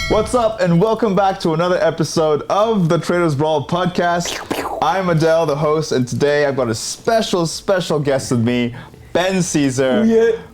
What's up, and welcome back to another episode of the Traders Brawl podcast. I'm Adel, the host, and today I've got a special guest with me, Ben Caesar,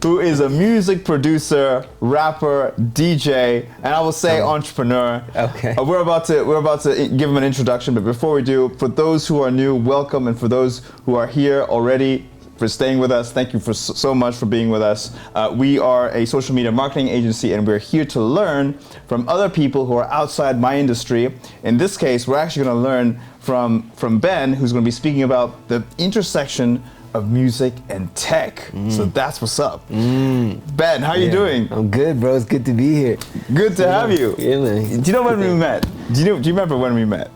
who is a music producer, rapper, DJ, and I will say entrepreneur. Okay. We're about to give him an introduction, but before we do, for those who are new, welcome, and for those who are here already, for staying with us, thank you for so much for being with us. We are a social media marketing agency, and we're here to learn from other people who are outside my industry. In this case, we're actually going to learn from Ben, who's going to be speaking about the intersection of music and tech. So that's what's up. Ben, how you doing? I'm good, bro. It's good to be here. Good to have you. Yeah, man. Do you know when we met? Do you remember when we met?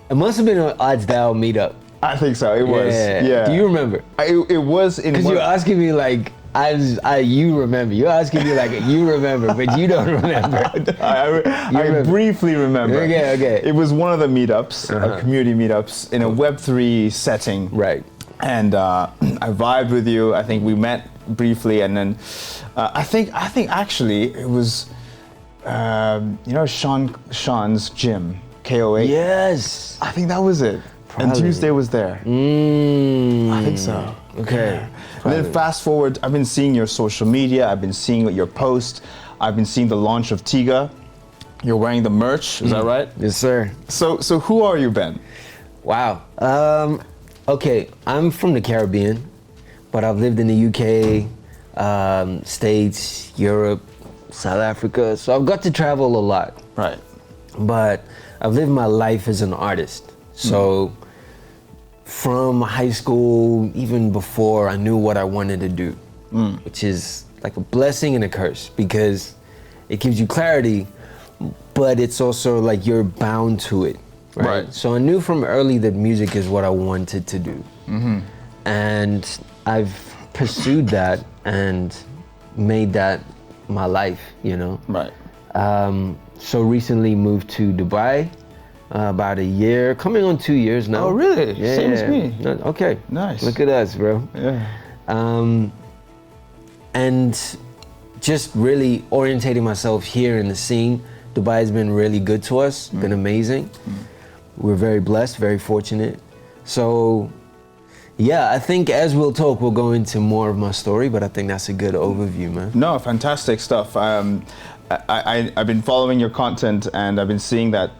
It must have been an Odds Thou meetup. I think so. It was. Yeah. Do you remember? It was in. Because you're asking me like, you remember. You're asking me like, you remember, but you don't remember. I briefly remember. Okay. It was one of the meetups, community meetups, in a Web3 setting. Right. And I vibed with you. I think we met briefly, and then I think actually it was, Sean's gym, KO8. Yes. I think that was it. Probably. And Tuesday was there. I think so. Okay. Yeah. And then fast forward, I've been seeing your social media, I've been seeing your posts, I've been seeing the launch of TIGXA. You're wearing the merch, is that right? Yes, sir. So who are you, Ben? Wow. Okay, I'm from the Caribbean, but I've lived in the UK, States, Europe, South Africa, so I've got to travel a lot. Right. But I've lived my life as an artist. So from high school, even before, I knew what I wanted to do, which is like a blessing and a curse because it gives you clarity, but it's also like you're bound to it, right? So I knew from early that music is what I wanted to do. And I've pursued that and made that my life, you know? Right. So recently moved to Dubai. About a year, coming on 2 years now. Oh, really? Yeah, Same as me. Okay. Nice. Look at us, bro. Yeah. And just really orientating myself here in the scene. Dubai has been really good to us, been amazing. We're very blessed, very fortunate. So, yeah, I think as we'll talk, we'll go into more of my story, but I think that's a good overview, man. No, fantastic stuff. I've been following your content, and I've been seeing that,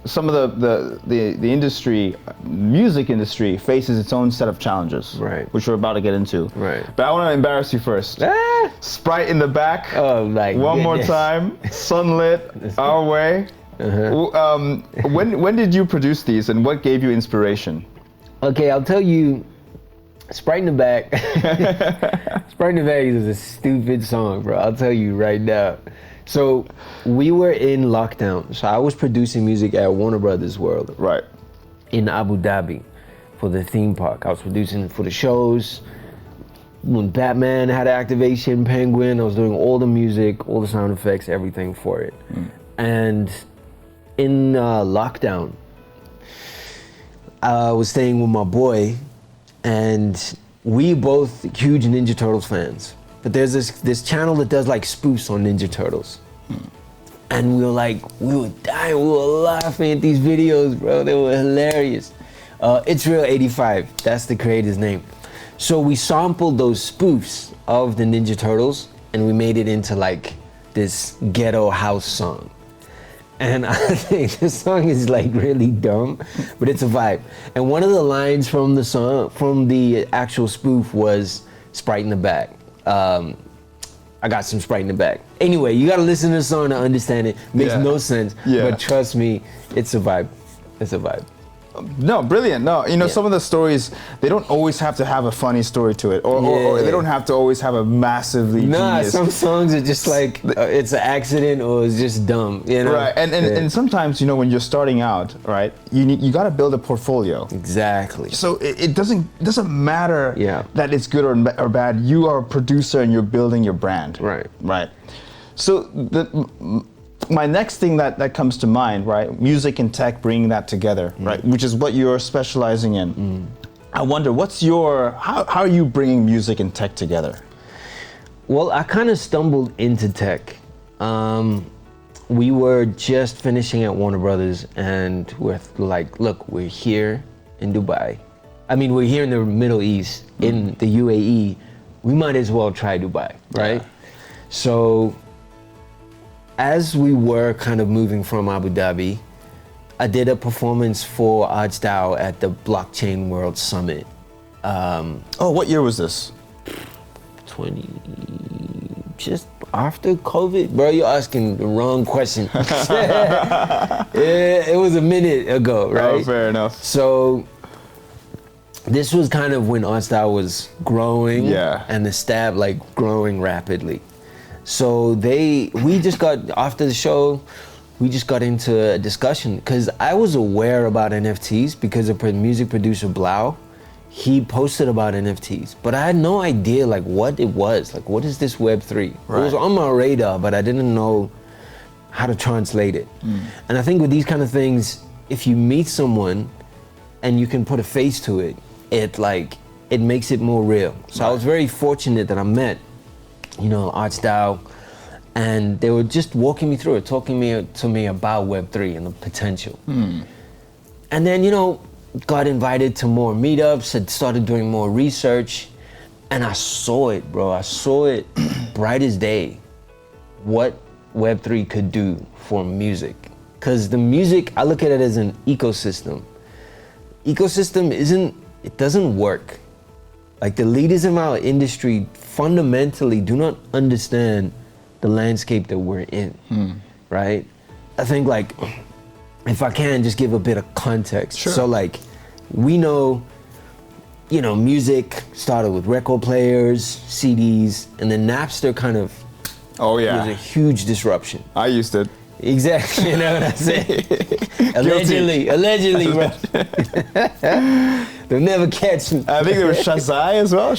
some of the industry, music industry, faces its own set of challenges, right? Which we're about to get into, right? But I want to embarrass you first. Sprite in the back. Oh, like one more time. Sunlit our way. When did you produce these, and what gave you inspiration? Okay, I'll tell you. Sprite in the Back. Sprite in the Back is a stupid song, bro. I'll tell you right now. So we were in lockdown. So I was producing music at Warner Brothers World. Right. In Abu Dhabi for the theme park. I was producing for the shows. When Batman had activation, Penguin, I was doing all the music, all the sound effects, everything for it. And in lockdown, I was staying with my boy, and we both huge Ninja Turtles fans. But there's this channel that does like spoofs on Ninja Turtles. And we were dying, we were laughing at these videos, bro. They were hilarious. It's Real 85, that's the creator's name. So we sampled those spoofs of the Ninja Turtles, and we made it into like this ghetto house song. And I think the song is like really dumb, but it's a vibe. And one of the lines from the song, from the actual spoof, was Sprite in the Back. I got some Sprite in the back. Anyway, you gotta listen to the song to understand it. Makes no sense, but trust me, it's a vibe. It's a vibe. No, brilliant. No, some of the stories, they don't always have to have a funny story to it, or they don't have to always have a massively genius. Some songs are just like it's an accident or it's just dumb, Right, and sometimes when you're starting out, right, you got to build a portfolio. Exactly. So it doesn't matter that it's good or bad. You are a producer and you're building your brand. Right. Right. So my next thing that comes to mind, right? Music and tech, bringing that together, right? Which is what you're specializing in. I wonder, how are you bringing music and tech together? Well, I kind of stumbled into tech. We were just finishing at Warner Brothers, and we're like, look, we're here in Dubai. I mean, we're here in the Middle East, in the UAE. We might as well try Dubai, right? Yeah. So as we were kind of moving from Abu Dhabi, I did a performance for ArtsDAO at the Blockchain World Summit. What year was this? 20, just after COVID. Bro, you're asking the wrong question. It was a minute ago, right? Oh, fair enough. So this was kind of when ArtsDAO was growing, and the Stab like growing rapidly. So we just got, after the show, we just got into a discussion, because I was aware about NFTs because of music producer Blau. He posted about NFTs, but I had no idea like what it was. Like, what is this Web3? Right. It was on my radar, but I didn't know how to translate it. And I think with these kind of things, if you meet someone and you can put a face to it, it makes it more real. So I was very fortunate that I met, ArtsDAO, and they were just walking me through it, talking to me about Web3 and the potential. And then, got invited to more meetups, had started doing more research, and I saw it, bro. I saw it bright as day, what Web3 could do for music. Because the music, I look at it as an ecosystem. Ecosystem it doesn't work. Like, the leaders in our industry fundamentally do not understand the landscape that we're in, right? I think, like, if I can just give a bit of context. Sure. So like, we know, music started with record players, CDs, and then Napster kind of was a huge disruption. I used it. Exactly, you know what I'm saying? Allegedly, bro. They'll never catch me. I think there was Shazai as well.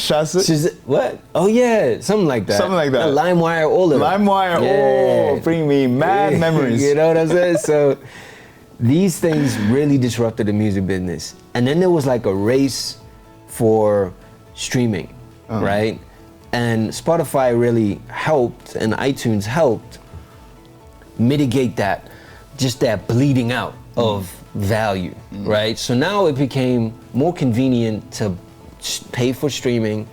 What? Oh yeah, something like that. Something like that. LimeWire, all of it. LimeWire, bring me mad memories. You know what I'm saying? So these things really disrupted the music business. And then there was like a race for streaming, right? And Spotify really helped, and iTunes helped mitigate that, just that bleeding out of value, right? So now it became more convenient to pay for streaming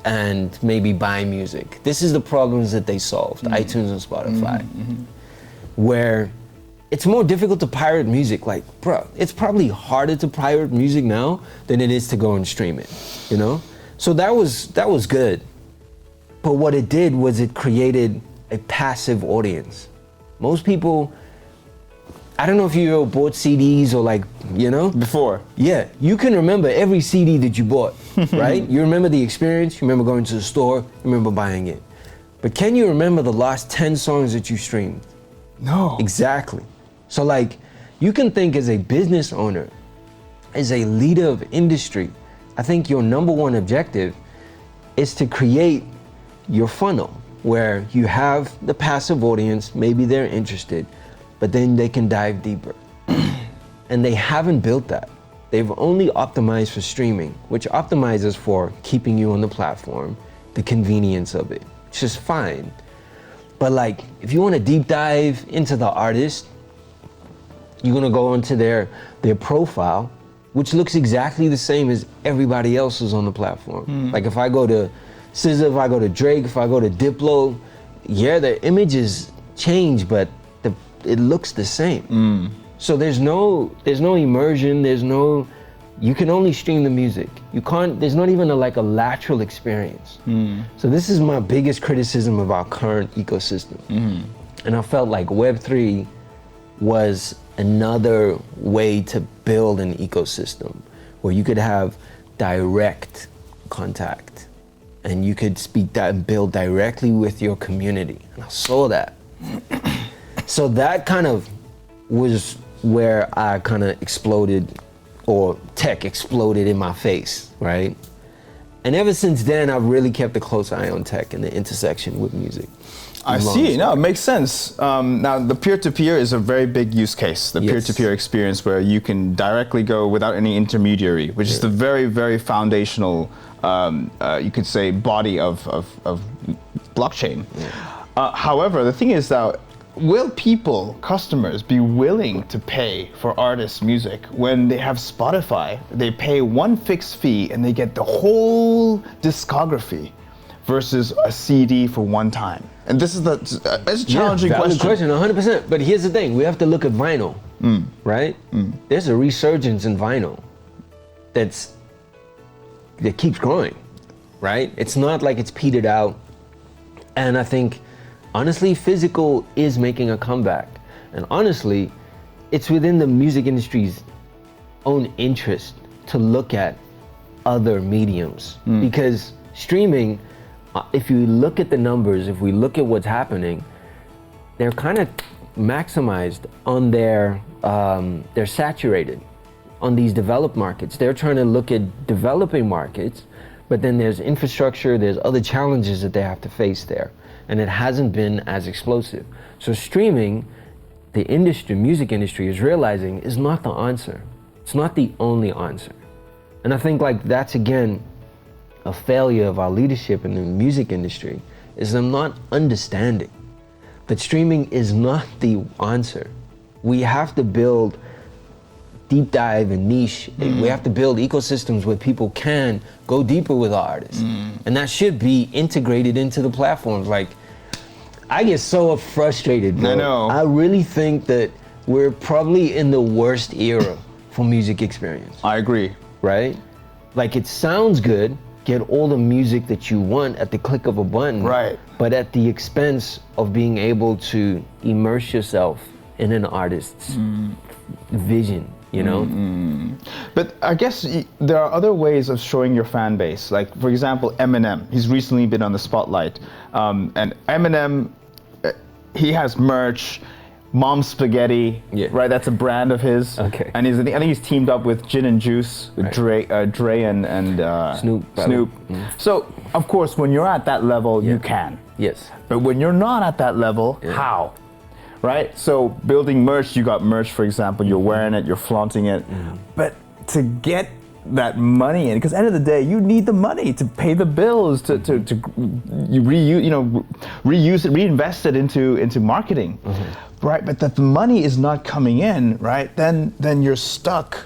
and maybe buy music. This is the problems that they solved, iTunes and Spotify, where it's more difficult to pirate music. Like, bro, it's probably harder to pirate music now than it is to go and stream it, So that was good. But what it did was it created a passive audience. Most people, I don't know if you ever bought CDs or Before. Yeah, you can remember every CD that you bought, right? You remember the experience, you remember going to the store, you remember buying it. But can you remember the last 10 songs that you streamed? No. Exactly. So you can think as a business owner, as a leader of industry, I think your number one objective is to create your funnel where you have the passive audience, maybe they're interested, but then they can dive deeper. And they haven't built that. They've only optimized for streaming, which optimizes for keeping you on the platform, the convenience of it, which is fine. But if you want to deep dive into the artist, you're gonna go onto their profile, which looks exactly the same as everybody else's on the platform. Like if I go to SZA, if I go to Drake, if I go to Diplo, the images change, but it looks the same. So there's no immersion, you can only stream the music. There's not even a lateral experience. So this is my biggest criticism of our current ecosystem. And I felt like Web3 was another way to build an ecosystem where you could have direct contact and you could speak that and build directly with your community. And I saw that. So that kind of was where I kind of exploded, or tech exploded in my face, right? And ever since then, I've really kept a close eye on tech and the intersection with music. I see. No, it makes sense. Now, the peer-to-peer is a very big use case, the peer-to-peer experience where you can directly go without any intermediary, which is the very, very foundational, you could say, body of blockchain. However, the thing is that will people, customers, be willing to pay for artists' music when they have Spotify? They pay one fixed fee and they get the whole discography versus a CD for one time. And this is it's a challenging valid question. 100%. But here's the thing: we have to look at vinyl, right? There's a resurgence in vinyl that keeps growing, right? It's not like it's petered out. And I think, honestly, physical is making a comeback. And honestly, it's within the music industry's own interest to look at other mediums. Because streaming, if you look at the numbers, if we look at what's happening, they're kind of maximized on they're saturated on these developed markets. They're trying to look at developing markets, but then there's infrastructure, there's other challenges that they have to face there. And it hasn't been as explosive. So streaming, the industry, music industry is realizing is not the answer. It's not the only answer. And I think like that's again, a failure of our leadership in the music industry is them not understanding that streaming is not the answer. We have to build deep dive and niche. We have to build ecosystems where people can go deeper with artists. And that should be integrated into the platforms. Like, I get so frustrated, bro. I know. I really think that we're probably in the worst era for music experience. I agree. Right? Like, it sounds good, get all the music that you want at the click of a button. Right. But at the expense of being able to immerse yourself in an artist's vision. You know? But I guess there are other ways of showing your fan base. Like, for example, Eminem. He's recently been on the spotlight. And Eminem, he has merch, Mom Spaghetti, right? That's a brand of his. Okay. And I think he's teamed up with Gin and Juice, with Dre and Snoop. So, of course, when you're at that level, you can. Yes. But when you're not at that level, how? Right? So building merch, you got merch, for example, you're wearing it, you're flaunting it. But to get that money in, because at the end of the day, you need the money to pay the bills, to reuse it, reinvest it into marketing, right? But that the money is not coming in, right? Then you're stuck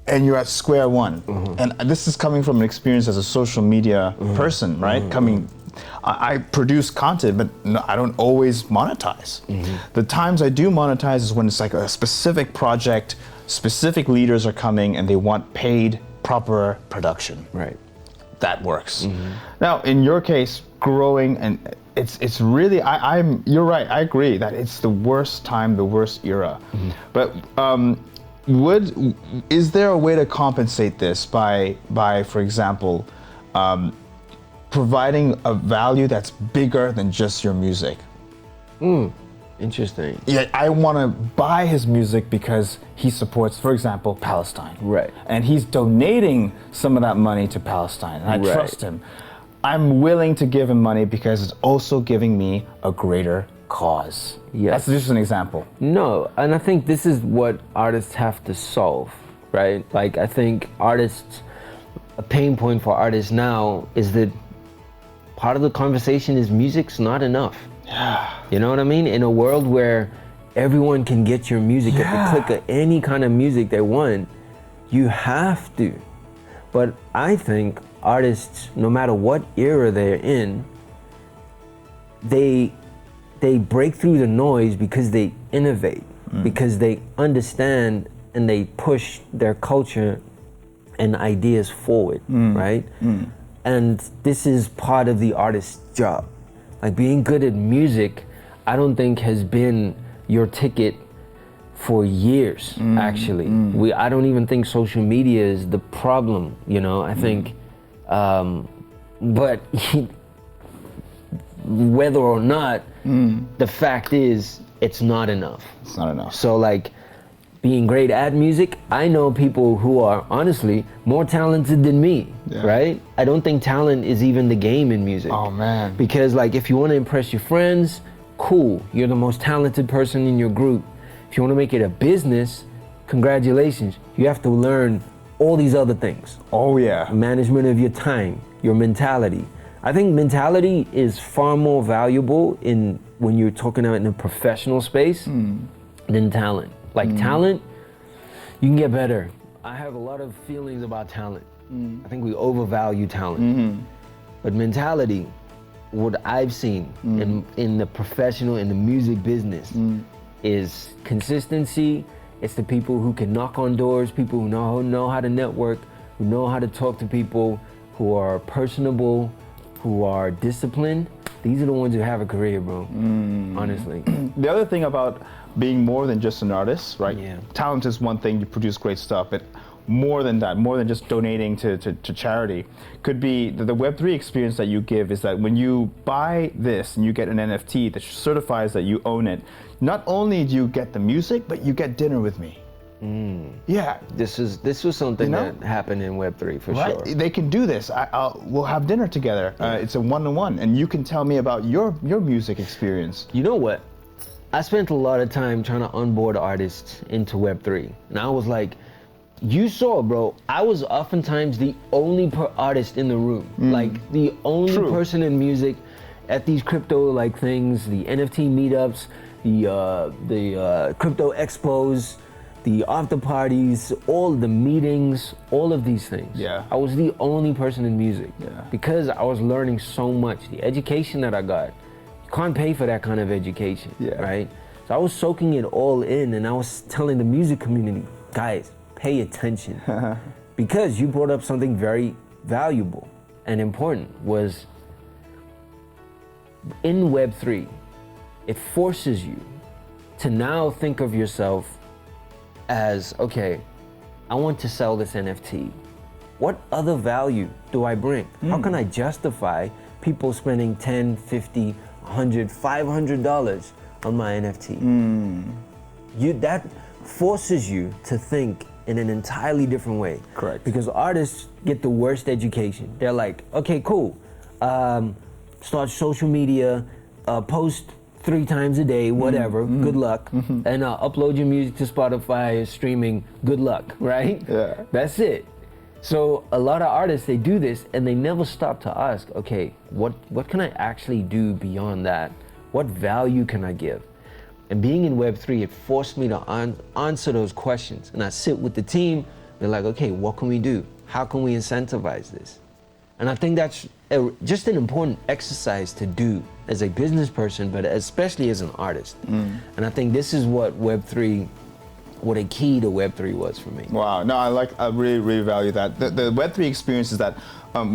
and you're at square one. And this is coming from an experience as a social media person, right? I produce content, but no, I don't always monetize. The times I do monetize is when it's like a specific project, specific leaders are coming and they want paid, proper production. Right. That works. Now, in your case, growing, and it's really, you're right, I agree that it's the worst time, the worst era. But is there a way to compensate this by for example, providing a value that's bigger than just your music? Interesting. Yeah, I want to buy his music because he supports, for example, Palestine. Right. And he's donating some of that money to Palestine, and I trust him. I'm willing to give him money because it's also giving me a greater cause. Yes. That's just an example. No, and I think this is what artists have to solve, right? Like, I think a pain point for artists now is that part of the conversation is music's not enough. You know what I mean? In a world where everyone can get your music at the click of any kind of music they want, you have to. But I think artists, no matter what era they're in, they break through the noise because they innovate, because they understand and they push their culture and ideas forward, right? And this is part of the artist's job. Like, being good at music, I don't think has been your ticket for years, actually. I don't even think social media is the problem, you know? I think, but whether or not, the fact is, it's not enough. It's not enough. So, like, being great at music, I know people who are honestly more talented than me, right? I don't think talent is even the game in music. Oh man. Because like, if you want to impress your friends, cool, you're the most talented person in your group. If you want to make it a business, congratulations, you have to learn all these other things. Oh yeah. Management of your time, your mentality, I think mentality is far more valuable when you're talking about in a professional space than talent. Like talent, you can get better. I have a lot of feelings about talent. I think we overvalue talent. But mentality, what I've seen in the professional, in the music business, is consistency. It's the people who can knock on doors, people who know how to network, who know how to talk to people, who are personable, who are disciplined. These are the ones who have a career, bro. Honestly. The other thing about being more than just an artist, right? Yeah. Talent is one thing, you produce great stuff, but more than that, more than just donating to charity, could be the Web3 experience that you give is that when you buy this and you get an NFT that certifies that you own it, not only do you get the music, but you get dinner with me. Yeah. This was something that happened in Web3 for right? sure. They can do this. We'll have dinner together. It's a one-to-one, and you can tell me about your music experience. You know what? I spent a lot of time trying to onboard artists into Web3, and I was like, you saw, bro, I was oftentimes the only artist in the room, like the only person in music at these crypto like things, the NFT meetups, the crypto expos, the after parties, all the meetings, all of these things. Yeah. I was the only person in music Yeah. because I was learning so much. The education that I got, you can't pay for that kind of education, right? So I was soaking it all in, and I was telling the music community, guys, pay attention. Because you brought up something very valuable and important, was in Web3, it forces you to now think of yourself as, okay, I want to sell this NFT. What other value do I bring? How can I justify people spending $10, $50, $100, $500 on my NFT? That forces you to think in an entirely different way. Correct. Because artists get the worst education. They're like, okay, cool. Start social media, post 3 times a day, whatever, good luck. And upload your music to Spotify, streaming, good luck, right? Yeah. That's it. So a lot of artists, they do this and they never stop to ask, okay, what can I actually do beyond that? What value can I give? And being in Web3, it forced me to answer those questions. And I sit with the team, they're like, okay, what can we do? How can we incentivize this? And I think that's just an important exercise to do as a business person, but especially as an artist. And I think this is what Web3, what a key to Web3 was for me. Wow, no, I really, really value that. The Web3 experience is that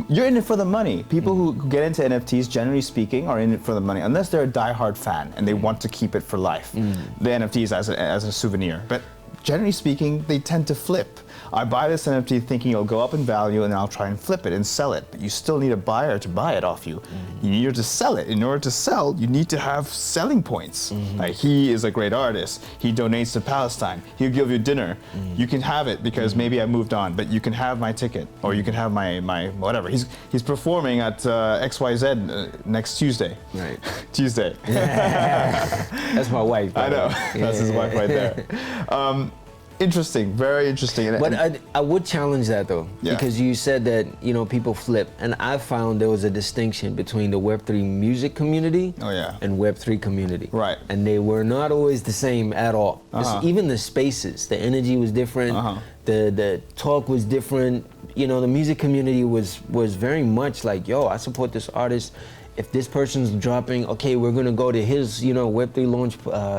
you're in it for the money. People who get into NFTs, generally speaking, are in it for the money, unless they're a diehard fan and they want to keep it for life. The NFTs as a souvenir. But generally speaking, they tend to flip. I buy this NFT thinking it'll go up in value and I'll try and flip it and sell it. But you still need a buyer to buy it off you. You need to sell it. In order to sell, you need to have selling points. Like, he is a great artist. He donates to Palestine. He'll give you dinner. You can have it because maybe I moved on, but you can have my ticket or you can have my whatever. He's performing at XYZ next Tuesday. Right. Tuesday. That's my wife. I know. That's his wife right there. Interesting, very interesting. But I would challenge that though, because you said that, you know, people flip, and I found there was a distinction between the Web3 music community and Web3 community. Right. And they were not always the same at all. Even the spaces, the energy was different, the talk was different. You know, the music community was very much like, yo, I support this artist. If this person's dropping, okay, we're gonna go to his, you know, Web3 launch,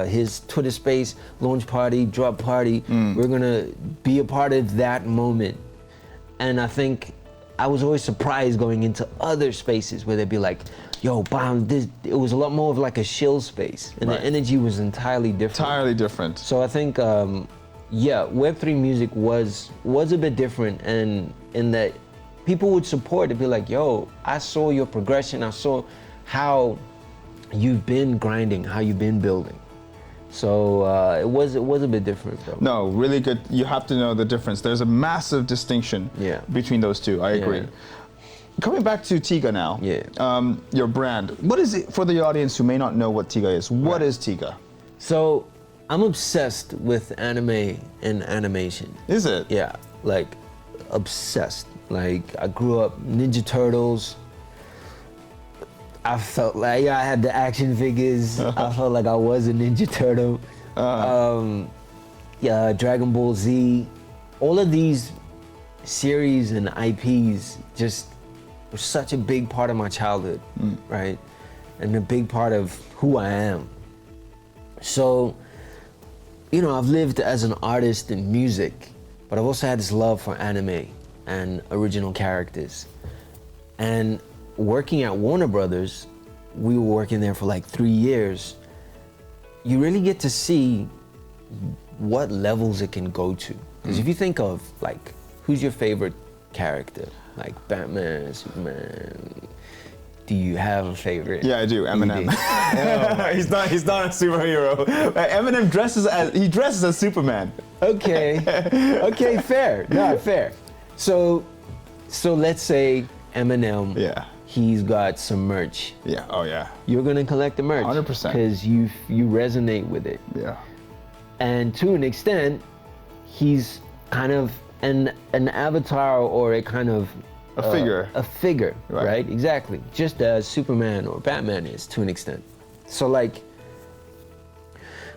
his Twitter space launch party, drop party. We're gonna be a part of that moment. And I think I was always surprised going into other spaces where they'd be like, yo, bam, it was a lot more of like a chill space. And the energy was entirely different. Entirely different. So I think, Web3 music was a bit different, and in that people would support it, be like, yo, I saw your progression, I saw how you've been grinding, how you've been building. So it was a bit different though. No, really good. You have to know the difference. There's a massive distinction between those two. I agree. Coming back to TIGXA now, your brand. What is it for the audience who may not know what TIGXA is? What is TIGXA? So I'm obsessed with anime and animation. Is it? Yeah, like obsessed. Like, I grew up Ninja Turtles, I felt like I had the action figures. I felt like I was a Ninja Turtle. Yeah, Dragon Ball Z. All of these series and IPs just were such a big part of my childhood, right? And a big part of who I am. So, you know, I've lived as an artist in music, but I've also had this love for anime and original characters. And working at Warner Brothers, we were working there for like 3 years. You really get to see what levels it can go to. Because if you think of like, who's your favorite character? Like Batman, Superman. Do you have a favorite? Yeah, I do. Eminem. Oh, he's not a superhero. Eminem dresses as Superman. Okay. Okay, fair. No, fair. So let's say Eminem. Yeah. He's got some merch. Yeah. Oh yeah. You're gonna collect the merch. 100%. Because you resonate with it. Yeah. And to an extent, he's kind of an avatar or a kind of A figure. A figure, right? Exactly. Just as Superman or Batman is to an extent. So like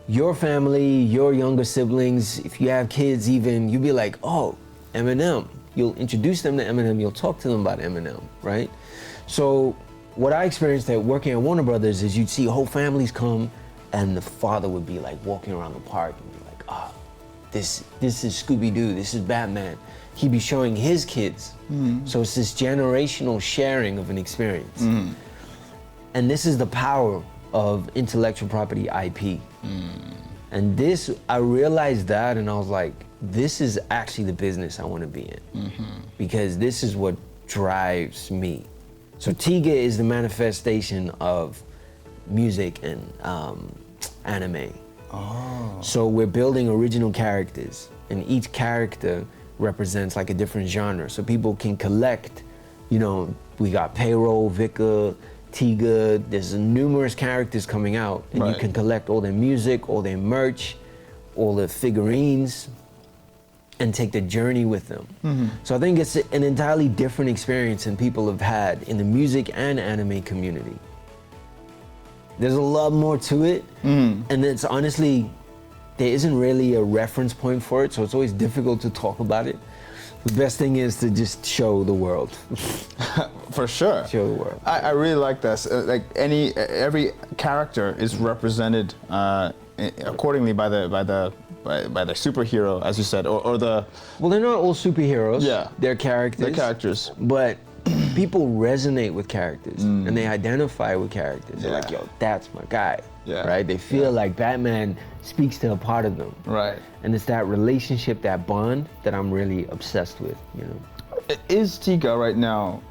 your family, your younger siblings, if you have kids even, you'd be like, oh, Eminem. You'll introduce them to Eminem, you'll talk to them about Eminem, right? So what I experienced at working at Warner Brothers is you'd see whole families come and the father would be like walking around the park and be like, ah, this is Scooby-Doo, this is Batman. He'd be showing his kids. So it's this generational sharing of an experience. And this is the power of intellectual property IP. And this, I realized that and I was like, this is actually the business I want to be in. Because this is what drives me. So TIGXA is the manifestation of music and anime. So we're building original characters, and each character represents like a different genre. So people can collect, you know, we got Payroll, Vika, TIGXA, there's numerous characters coming out, and you can collect all their music, all their merch, all the figurines, and take the journey with them. So I think it's an entirely different experience than people have had in the music and anime community. There's a lot more to it, and it's honestly, there isn't really a reference point for it, so it's always difficult to talk about it. The best thing is to just show the world. For sure. Show the world. I really like this. Like every character is represented accordingly by the superhero, as you said, or the. Well, they're not all superheroes. Yeah. They're characters. The characters. But people resonate with characters and they identify with characters. They're like, yo, that's my guy. Yeah. Right? They feel like Batman speaks to a part of them. Right. And it's that relationship, that bond that I'm really obsessed with, you know. Is TIGXA right now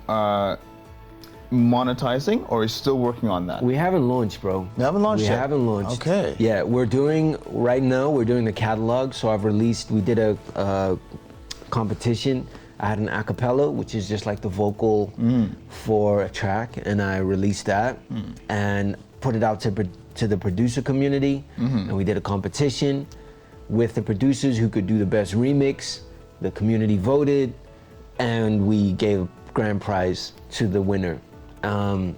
monetizing, or is still working on that? We haven't launched, bro. You haven't launched We yet? haven't launched. Okay. Yeah, right now we're doing the catalog. So we did a competition. I had an a cappella, which is just like the vocal for a track, and I released that and put it out to the producer community, and we did a competition with the producers who could do the best remix. The community voted, and we gave a grand prize to the winner. And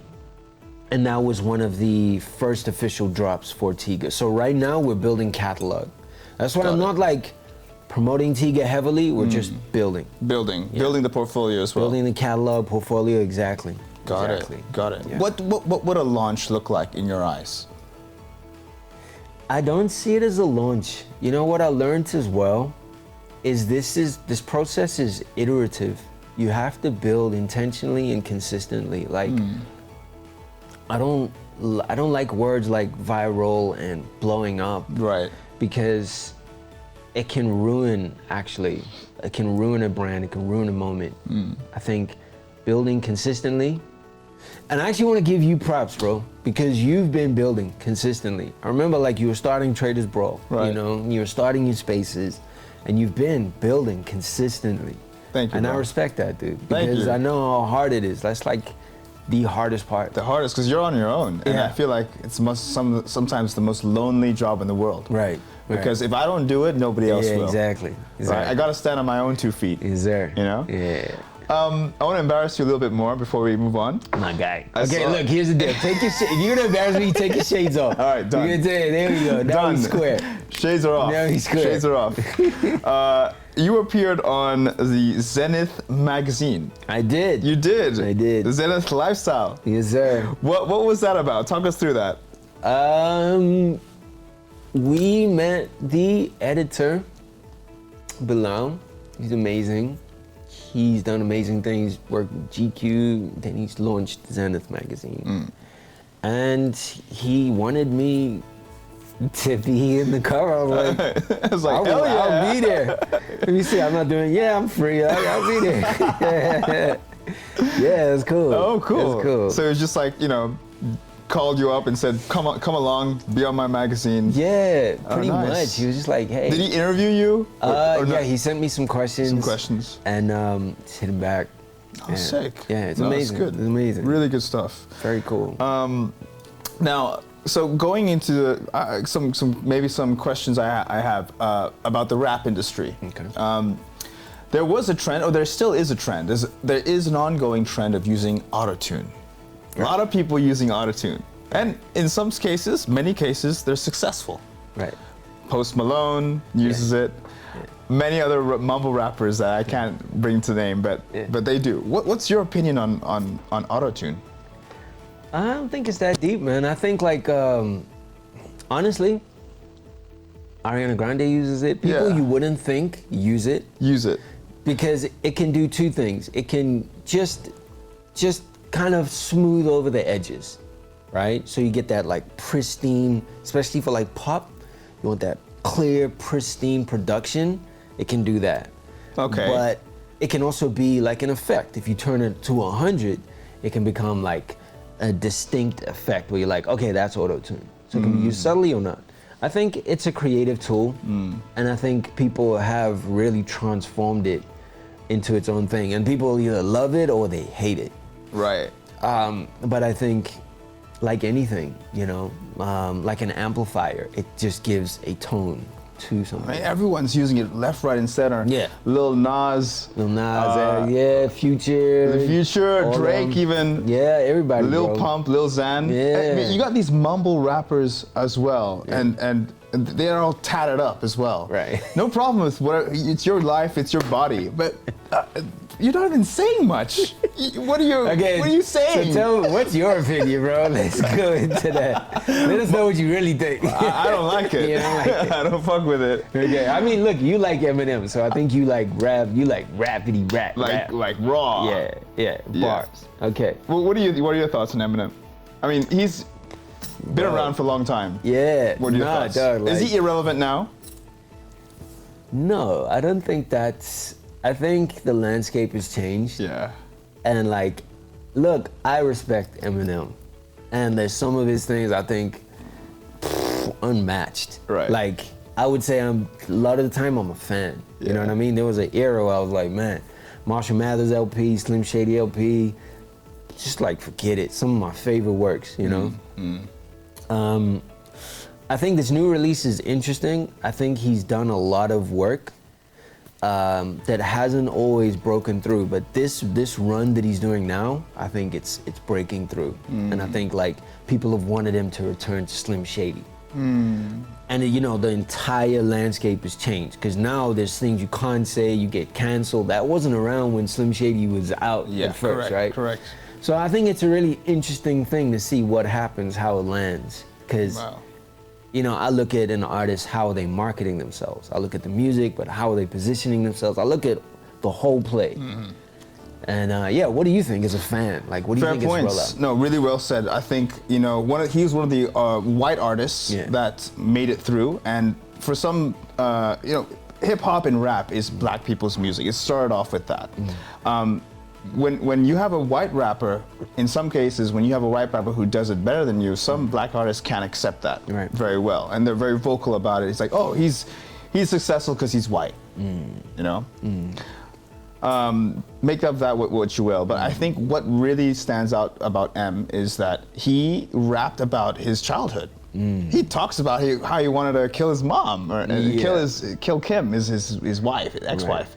that was one of the first official drops for TIGXA. So right now we're building catalog. That's why I'm not like promoting TIGXA heavily, we're just building. Building the portfolio as well. Building the catalog, portfolio, exactly. Got it. Yeah. What would a launch look like in your eyes? I don't see it as a launch. You know what I learned as well is this process is iterative. You have to build intentionally and consistently. Like I don't like words like viral and blowing up. Right. Because it can ruin a brand, it can ruin a moment. I think building consistently, and I actually want to give you props, bro, because you've been building consistently. I remember like you were starting Traders Brawl, you know, you were starting your spaces, and you've been building consistently. Thank you, and bro. I respect that, dude, Thank because you. I know how hard it is. That's like the hardest part. The hardest, because you're on your own, and I feel like it's sometimes the most lonely job in the world. Right. Because if I don't do it, nobody else will. Exactly. Right? I got to stand on my own 2 feet. Is there? You know? Yeah. I want to embarrass you a little bit more before we move on. My guy. I Okay, saw- look, here's the deal. Take your if you're gonna embarrass me, take your shades off. All right, done. You're gonna say, there we go. Now Done. he's square. Shades are off. Now he's square. Shades are off. You appeared on the Zenith magazine. I did. You did. I did. The Zenith Lifestyle. Yes, sir. What was that about? Talk us through that. We met the editor, Bilal. He's amazing. He's done amazing things, worked with GQ, then he's launched Zenith magazine. And he wanted me to be in the cover. I was like, I was like, hell yeah. I'll be there. Let me see, I'm not doing, I'm free, I'll be there. Yeah, it's cool. Oh, cool. It's cool. So it was just like, called you up and said, come along, be on my magazine. Yeah, pretty nice. much. He was just like, hey. Did he interview you? Or Yeah, not? he sent me some questions. And just hit him back. Oh, sick. Yeah, it's No, amazing. It's good. It's amazing. Really good stuff. Very cool. Now, so going into maybe some questions I have about the rap industry. Okay. There was a trend, or there still is a trend. There is an ongoing trend of using autotune. A lot of people using autotune, and in some cases, many cases, they're successful. Right. Post Malone uses it. Many other mumble rappers that I can't bring to name, but they do. What's your opinion on autotune? I don't think it's that deep, man. I think honestly, Ariana Grande uses it. People you wouldn't think use it. Use it. Because it can do two things. It can just kind of smooth over the edges, right? So you get that like pristine, especially for like pop, you want that clear, pristine production. It can do that. Okay. But it can also be like an effect. If you turn it to 100, it can become like a distinct effect where you're like, okay, that's auto-tune. So it can be used subtly or not. I think it's a creative tool, and I think people have really transformed it into its own thing. And people either love it or they hate it. Right. But I think, like anything, like an amplifier, it just gives a tone to something. I mean, everyone's using it left, right, and center. Yeah. Lil Nas. Future. The Future, all Drake them. even. Yeah, everybody. Lil bro. Pump, Lil Xan. Yeah. I mean, you got these mumble rappers as well, and they're all tatted up as well. Right. No problem with whatever. It's your life, it's your body, but you're not even saying much. What are you? Okay, what are you saying? So tell me, what's your opinion, bro? Let's go into that. Let us know what you really think. I don't like it. You don't like it. I don't fuck with it. Okay, I mean, look, you like Eminem, so I think you like rap. You like rapidy rap. Like raw. Yeah, bars. Okay. Well, what are your thoughts on Eminem? I mean, he's been around for a long time. Yeah. What are your thoughts? Dog, Is he irrelevant now? No, I don't think that's. I think the landscape has changed. Yeah. And like, look, I respect Eminem, and there's some of his things I think unmatched. Right. Like, I would say a lot of the time I'm a fan. You know what I mean? There was an era where I was like, man, Marshall Mathers LP, Slim Shady LP, just like forget it. Some of my favorite works, you know? I think this new release is interesting. I think he's done a lot of work that hasn't always broken through, but this run that he's doing now, I think it's breaking through. And I think like people have wanted him to return to Slim Shady. And the entire landscape has changed, because now there's things you can't say, you get canceled. That wasn't around when Slim Shady was out at first, right? Correct. So I think it's a really interesting thing to see what happens, how it lands, because I look at an artist, how are they marketing themselves? I look at the music, but how are they positioning themselves? I look at the whole play. And what do you think as a fan? Like, what do you Fair think points. is No, really well said. I think he's one of the white artists that made it through, and for some, hip hop and rap is black people's music. It started off with that. When you have a white rapper, in some cases, when you have a white rapper who does it better than you, some black artists can't accept that very well, and they're very vocal about it. It's like, oh, he's successful because he's white, Make of that what you will, but I think what really stands out about M is that he rapped about his childhood. He talks about how he wanted to kill his mom, or kill Kim, his wife, ex-wife.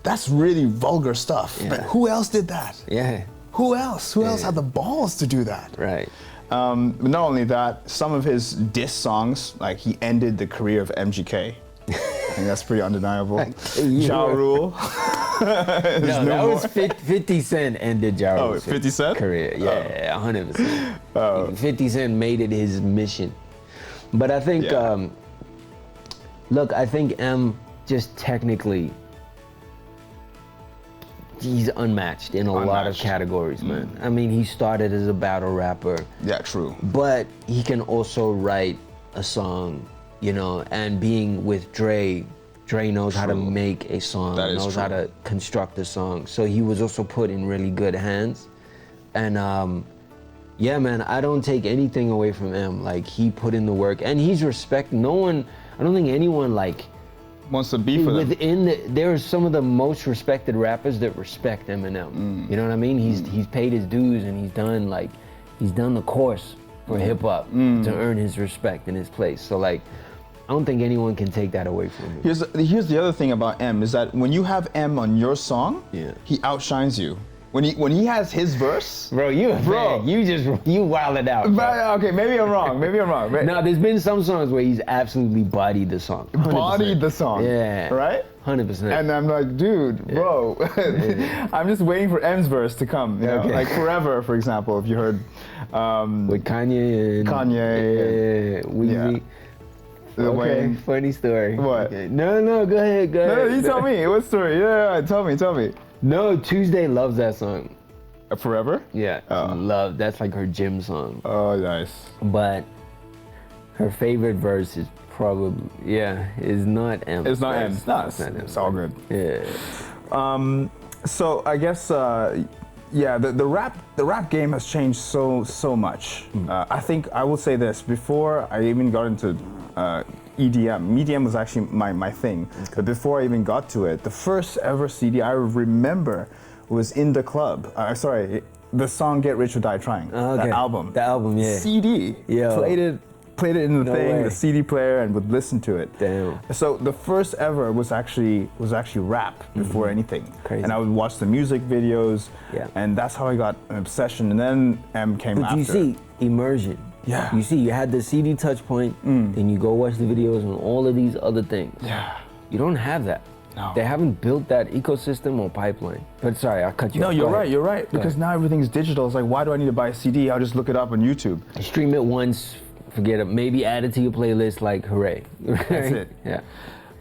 that's really vulgar stuff. Yeah. But who else did that? Yeah. Who else? Who else had the balls to do that? Right. But not only that, some of his diss songs, like he ended the career of MGK. I think that's pretty undeniable. Ja Rule. No, that was 50 Cent ended Ja Rule's 50 Cent? career. Yeah, 100%. 50 Cent made it his mission. But I think, look, I think M just technically, he's unmatched in a lot of categories, man. I mean, he started as a battle rapper. Yeah, true. But he can also write a song, you know, and being with Dre knows how to make a song, knows how to construct a song. So he was also put in really good hands. And yeah, man, I don't take anything away from him. Like, he put in the work and he's respected. No one, I don't think anyone like wants to beef with him. There are some of the most respected rappers that respect Eminem. You know what I mean? He's paid his dues and he's done the course for hip hop to earn his respect and his place. So like, I don't think anyone can take that away from him. Here's the other thing about M is that when you have M on your song, he outshines you. When he has his verse, bro, you wilded out. Okay, maybe I'm wrong. No, there's been some songs where he's absolutely bodied the song. 100%. Bodied the song. Yeah. Right? 100%. And I'm like, dude, bro, I'm just waiting for M's verse to come. You know? Like Forever, for example, if you heard. With Kanye and Weezy. Okay, funny story. What? Okay. No, go ahead. No, you tell me. What story? Yeah, tell me. No, Tuesday loves that song. Forever? Yeah, that's like her gym song. Oh, nice. But her favorite verse is probably, is not M. It's not M. No, it's all good. Yeah. So I guess, the rap game has changed so much. I think I will say this, before I even got into EDM was actually my thing. But before I even got to it, the first ever CD I remember was In the Club. The song Get Rich or Die Trying. Okay. The album. The album, yeah. CD. Yo. Played it in the way. the CD player, and would listen to it. Damn. So the first ever was actually rap before anything. Crazy. And I would watch the music videos, Yeah. and that's how I got an obsession. And then M came But after. you see, immersion. Yeah. You see, you had the CD touch point, then you go watch the videos and all of these other things. Yeah. You don't have that. No. They haven't built that ecosystem or pipeline. But sorry, I cut you off. No, you're right. Because now everything's digital. It's like, why do I need to buy a CD? I'll just look it up on YouTube. Stream it once, forget it. Maybe add it to your playlist, like, hooray. That's it. Yeah.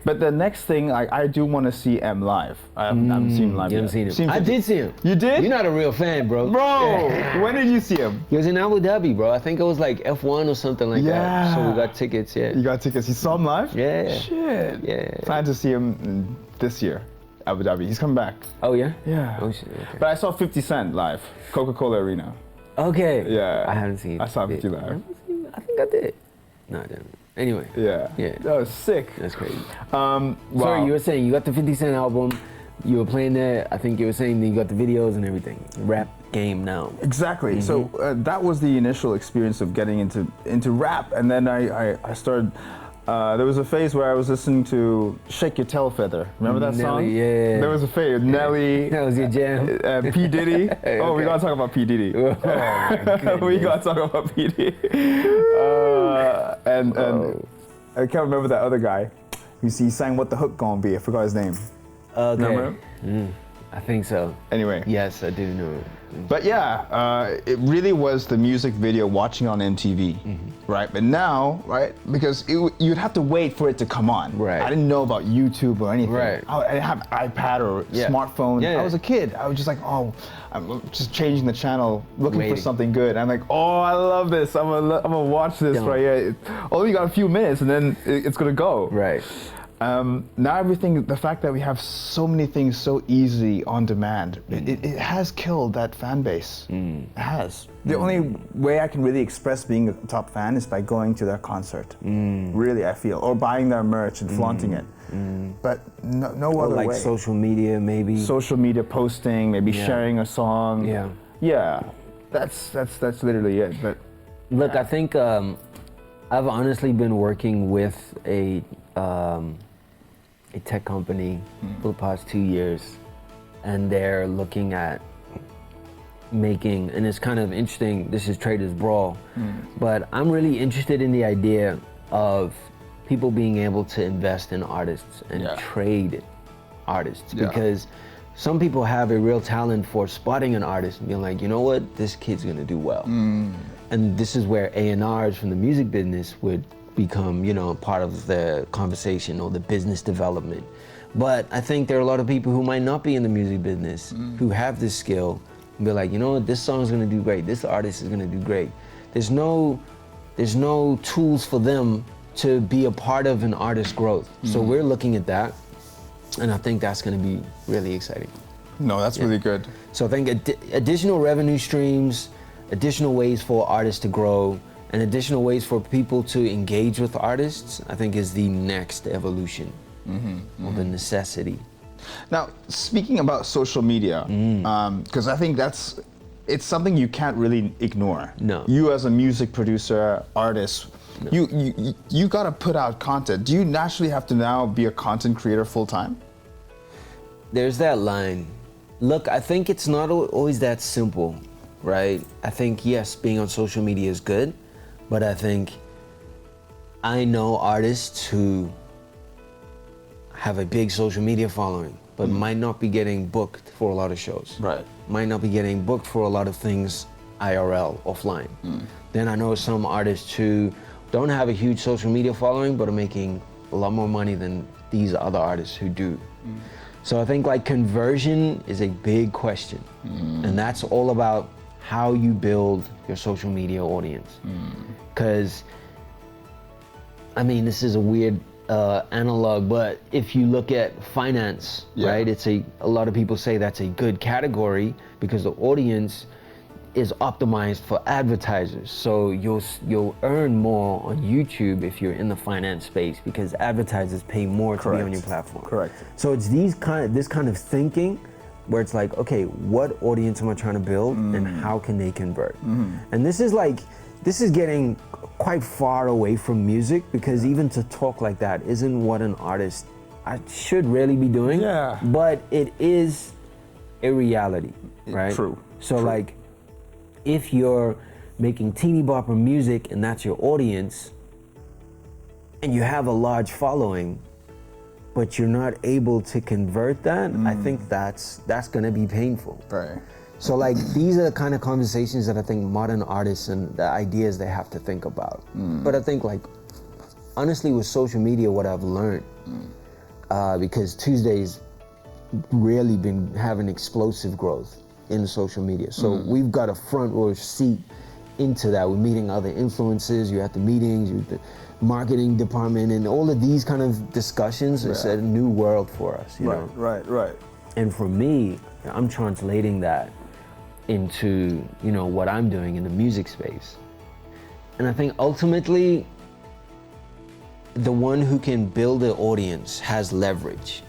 But the next thing, I do want to see M live. I haven't seen him live You yet. haven't seen him. I did see him. You did? You're not a real fan, bro. Bro, when did you see him? He was in Abu Dhabi, bro. I think it was like F1 or something like that. So we got tickets, You got tickets. You saw him live? Yeah. Shit. Yeah. Plan to see him this year, Abu Dhabi. He's coming back. Oh, yeah? Yeah. Oh, shit. Okay. But I saw 50 Cent live, Coca-Cola Arena. Okay. Yeah. I haven't seen. I saw 50 live. I think I did. No, I didn't. Anyway. Yeah. That was sick. That's crazy. Wow. Sorry, you were saying you got the 50 Cent album. You were playing that. I think you were saying that you got the videos and everything. Rap game now. Exactly. So that was the initial experience of getting into rap, and then I started. There was a phase where I was listening to Shake Your Tail Feather. Remember that song? Nelly, yeah. There was a phase. Nelly. That was your jam. P. Diddy. Oh, we gotta talk about P. Diddy. Oh, my goodness. We gotta talk about P. Diddy. And I can't remember that other guy. He sang What the Hook Gonna Be. I forgot his name. Okay. Remember? I think so. Anyway. Yes, I do know it. But yeah, it really was the music video watching on MTV, right? But now, right, because you'd have to wait for it to come on. Right. I didn't know about YouTube or anything. Right. I didn't have iPad or smartphone. Yeah. I was a kid. I was just like, I'm just changing the channel, looking Waiting. for something good. I'm like, I love this. I'm gonna watch this right here. Only got a few minutes and then it's gonna go. Right. Now the fact that we have so many things so easy on demand, it has killed that fan base. It has. The only way I can really express being a top fan is by going to their concert. Really, I feel, or buying their merch and flaunting it. But no Or other like way. social media, maybe. Social media posting, maybe sharing a song. Yeah. That's literally it. But look, I think I've honestly been working with a a tech company for the past 2 years, and they're looking at making, and it's kind of interesting, this is Traders Brawl, but I'm really interested in the idea of people being able to invest in artists and trade artists, because some people have a real talent for spotting an artist and being like, you know what, this kid's gonna do well. And this is where A&Rs from the music business would become, you know, part of the conversation or the business development. But I think there are a lot of people who might not be in the music business who have this skill and be like, you know what, this song's gonna do great, this artist is gonna do great. There's no tools for them to be a part of an artist's growth. So we're looking at that, and I think that's gonna be really exciting. No, that's really good. So I think additional revenue streams, additional ways for artists to grow, and additional ways for people to engage with artists, I think is the next evolution, or the necessity. Now, speaking about social media, because I think it's something you can't really ignore. No. You as a music producer, artist, you gotta put out content. Do you naturally have to now be a content creator full time? There's that line. Look, I think it's not always that simple, right? I think, yes, being on social media is good, but I think I know artists who have a big social media following, but might not be getting booked for a lot of shows. Right. Might not be getting booked for a lot of things IRL, offline. Then I know some artists who don't have a huge social media following, but are making a lot more money than these other artists who do. So I think like conversion is a big question. And that's all about how you build your social media audience. Because, I mean, this is a weird analog, but if you look at finance, right, it's a lot of people say that's a good category because the audience is optimized for advertisers. So you'll earn more on YouTube if you're in the finance space because advertisers pay more to be on your platform. Correct. So it's this kind of thinking where it's like, okay, what audience am I trying to build and how can they convert? And this is getting quite far away from music because even to talk like that isn't what an artist should really be doing. Yeah. But it is a reality, right? True. So like, if you're making teeny bopper music and that's your audience, and you have a large following, but you're not able to convert that, I think that's gonna be painful. Right. So like, these are the kind of conversations that I think modern artists and the ideas they have to think about. But I think like, honestly with social media, what I've learned, because Tuesday's really been having explosive growth in social media. So we've got a front row seat into that. We're meeting other influencers, you're at the meetings, you're at the marketing department, and all of these kind of discussions. It's a new world for us, you know? Right. And for me, I'm translating that into, you know, what I'm doing in the music space. And I think ultimately, the one who can build an audience has leverage.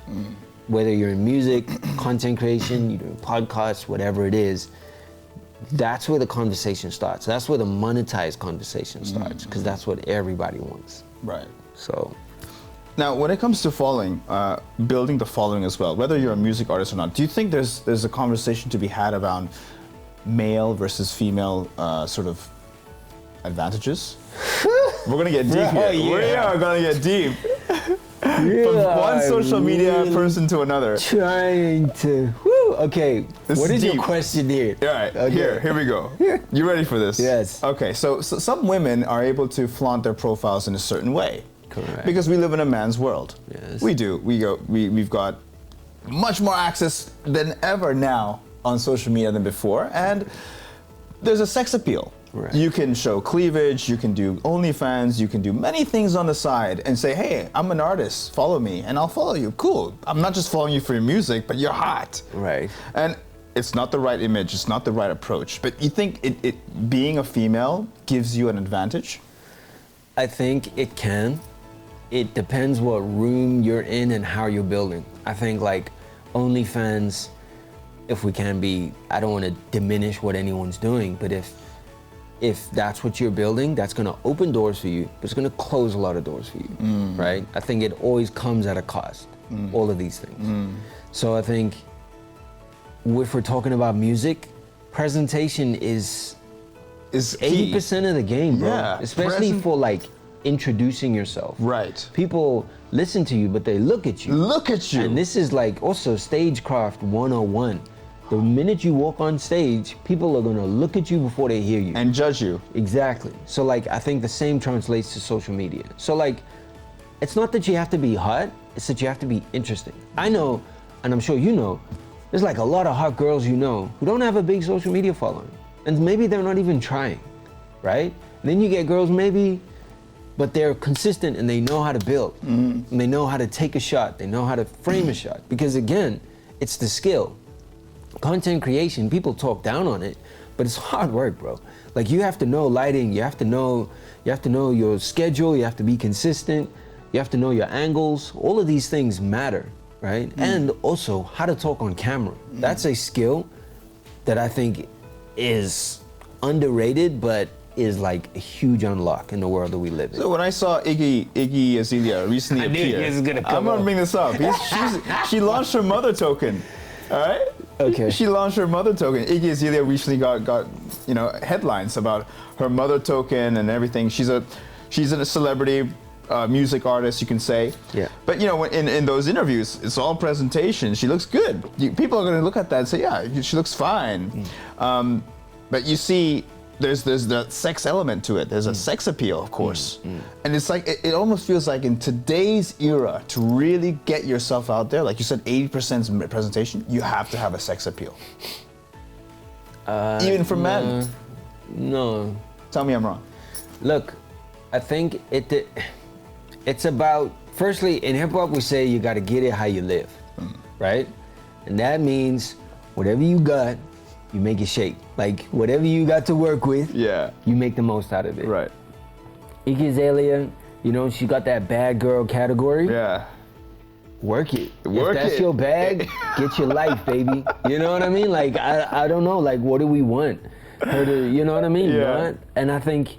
Whether you're in music, content creation, you're doing podcasts, whatever it is, that's where the conversation starts. That's where the monetized conversation starts, because that's what everybody wants. Right. So. Now, when it comes to following, building the following as well, whether you're a music artist or not, do you think there's a conversation to be had around male versus female sort of advantages? We're gonna get deep here. We are gonna get deep. From one social media person to another. Trying to, okay, what is your question here? All right, okay. Here we go. You ready for this? Yes. Okay, so some women are able to flaunt their profiles in a certain way. Correct. Because we live in a man's world. Yes. We do. We've got much more access than ever now on social media than before, and there's a sex appeal. Right. You can show cleavage, you can do OnlyFans, you can do many things on the side and say, hey, I'm an artist, follow me, and I'll follow you. Cool. I'm not just following you for your music, but you're hot. Right. And it's not the right image, it's not the right approach. But you think it being a female gives you an advantage? I think it can. It depends what room you're in and how you're building. I think like OnlyFans, if we can be, I don't want to diminish what anyone's doing, but if that's what you're building, that's gonna open doors for you, but it's gonna close a lot of doors for you, right? I think it always comes at a cost. all of these things. So I think if we're talking about music, presentation is key. 80% of the game, bro. Yeah, Especially for like introducing yourself. Right. People listen to you, but they look at you. Look at you. And this is like also stagecraft 101. The minute you walk on stage, people are gonna look at you before they hear you. And judge you. Exactly. So like, I think the same translates to social media. So like, it's not that you have to be hot, it's that you have to be interesting. I know, and I'm sure you know, there's like a lot of hot girls you know who don't have a big social media following. And maybe they're not even trying, right? And then you get girls maybe, but they're consistent and they know how to build. And they know how to take a shot, they know how to frame a shot. Because again, it's the skill. Content creation, people talk down on it, but it's hard work, bro. Like you have to know lighting, you have to know your schedule, you have to be consistent, you have to know your angles. All of these things matter, right? And also how to talk on camera. That's a skill that I think is underrated, but is like a huge unlock in the world that we live in. So when I saw Iggy Azalea recently I knew appear, this was gonna come I'm gonna up. bring this up. She launched her mother token. All right. Okay. She launched her mother token. Iggy Azalea recently got headlines about her mother token and everything. She's a celebrity music artist, you can say. Yeah. But in those interviews, it's all presentation. She looks good. People are going to look at that and say, yeah, she looks fine. But you see, there's the sex element to it. There's a sex appeal, of course. And it's like, it almost feels like in today's era, to really get yourself out there, like you said, 80% presentation, you have to have a sex appeal. Even for men. No. Tell me I'm wrong. Look, I think it's about, firstly, in hip hop we say you gotta get it how you live, right? And that means whatever you got, you make it shake. Like whatever you got to work with, Yeah. you make the most out of it. Right. Iggy Azalea, she got that bad girl category. Yeah. Work it. Work if that's it. your bag, get your life, baby. You know what I mean? Like, I don't know, like, what do we want? Her to, you know what I mean? Yeah. Right? And I think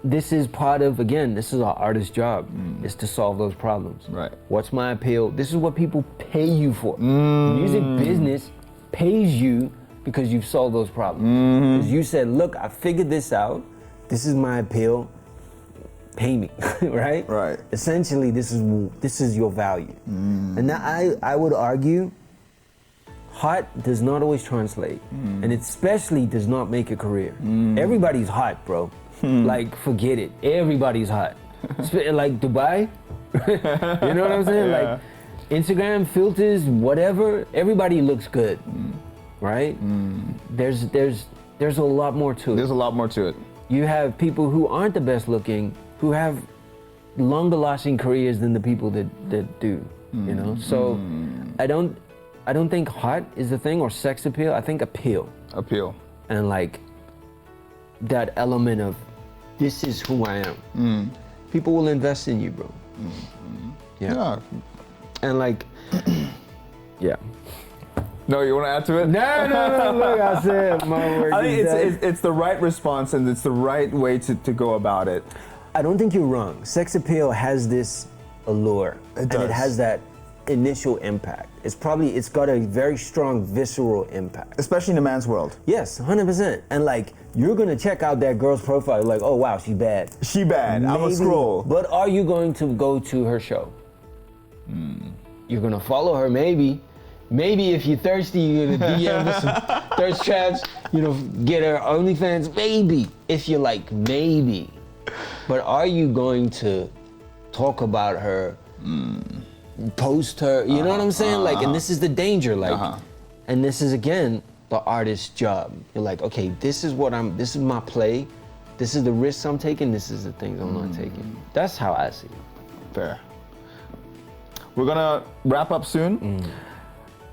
this is part of, again, this is our artist's job, is to solve those problems. Right. What's my appeal? This is what people pay you for. Music business pays you because you've solved those problems. Because you said, look, I figured this out. This is my appeal. Pay me, right? Right. Essentially, this is your value. And I would argue, hot does not always translate, and it especially does not make a career. Everybody's hot, bro. Like, forget it. Everybody's hot. Like Dubai, you know what I'm saying? Yeah. Like Instagram filters, whatever. Everybody looks good, right? There's a lot more to it. There's a lot more to it. You have people who aren't the best looking, who have longer lasting careers than the people that do, you know? So I don't think hot is the thing, or sex appeal. I think appeal. Appeal. And like that element of, this is who I am. People will invest in you, bro. Yeah. And like, yeah. No, you want to add to it? No, look, I said my word. I think it's the right response and it's the right way to go about it. I don't think you're wrong. Sex appeal has this allure. It does. And it has that initial impact. It's got a very strong visceral impact. Especially in a man's world. Yes, 100%. And like, you're gonna check out that girl's profile, like, oh wow, she's bad. She bad. I'm gonna Maybe, scroll. But are you going to go to her show? You're gonna follow her, maybe. Maybe if you're thirsty, you're gonna DM her some thirst traps, get her OnlyFans, maybe. If you're like, maybe. But are you going to talk about her, post her, you know what I'm saying? Like, and this is the danger, like, and this is again, the artist's job. You're like, okay, this is my play, this is the risks I'm taking, this is the things I'm not taking. That's how I see it. Fair. We're gonna wrap up soon.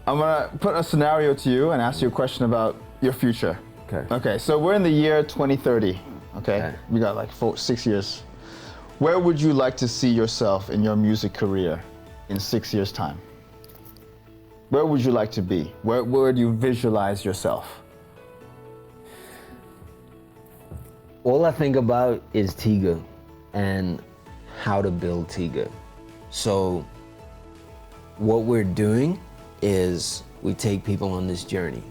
I'm gonna put a scenario to you and ask you a question about your future. Okay, so we're in the year 2030, okay? We got like 6 years. Where would you like to see yourself in your music career in 6 years' time? Where would you like to be? Where do you visualize yourself? All I think about is TIGXA and how to build TIGXA. So what we're doing is we take people on this journey